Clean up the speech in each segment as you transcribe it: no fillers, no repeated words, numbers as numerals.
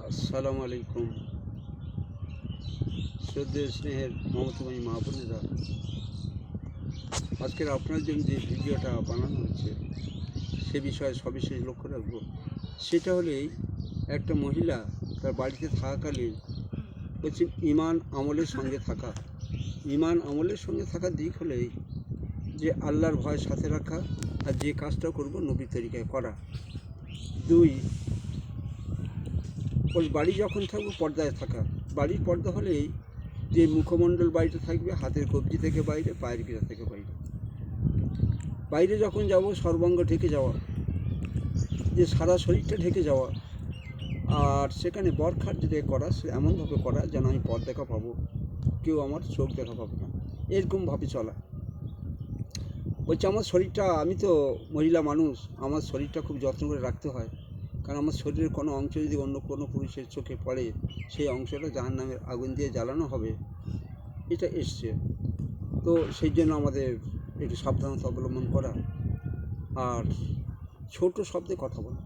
আসসালামু আলাইকুম। শ্রদ্ধেয় স্নেহের মমতাময়ী মা বোনেরা, আজকের আপনার জন্য যে ভিডিওটা বানানো হচ্ছে সে বিষয়ে সবিশেষ লক্ষ্য রাখব। সেটা হলেই একটা মহিলা তার বাড়িতে থাকাকালীন বলছে ইমান আমলের সঙ্গে থাকা। ইমান আমলের সঙ্গে থাকার দিক হলেই যে আল্লাহর ভয় সাথে রাখা আর যে কাজটা করব নবীর তরিকায় করা। দুই, ওই বাড়ি যখন থাকবো পর্দায় থাকা। বাড়ির পর্দা হলেই যে মুখমণ্ডল বাইরে থাকবে, হাতের কবজি থেকে বাইরে, পায়ের গিরা থেকে বাইরে। বাইরে যখন যাব সর্বাঙ্গ ঢেকে যাওয়া, যে সারা শরীরটা ঢেকে যাওয়া। আর সেখানে বরখার যে করা সে এমনভাবে করা যেন আমি পথ দেখা পাবো, কেউ আমার চোখ দেখা পাবে না, এরকমভাবে চলা। বলছে আমার শরীরটা, আমি তো মহিলা মানুষ, আমার শরীরটা খুব যত্ন করে রাখতে হয়, কারণ আমার শরীরের কোনো অংশ যদি অন্য কোনো পুরুষের চোখে পড়ে সেই অংশটা জাহান্নামের আগুন দিয়ে জ্বালানো হবে, এটা এসছে। তো সেই জন্য আমাদের একটু সাবধানতা অবলম্বন করা। আর ছোট শব্দে কথা বলা,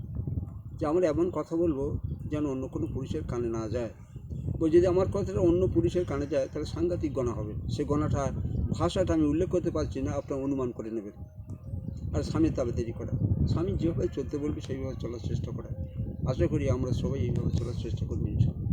যে আমরা এমন কথা বলবো যেন অন্য কোনো পুরুষের কানে না যায়। যদি আমার কথাটা অন্য পুরুষের কানে যায় তাহলে সাংঘাতিক গণা হবে। সে গণাটা ভাষাটা আমি উল্লেখ করতে পারছি না, আপনার অনুমান করে নেবেন। আর স্বামীর তাবেদারি করা, স্বামী যেভাবে চলতে বলবে সেইভাবে চলার চেষ্টা করা। আশা করি আমরা সবাই এইভাবে চলার চেষ্টা করবো ইনশাআল্লাহ।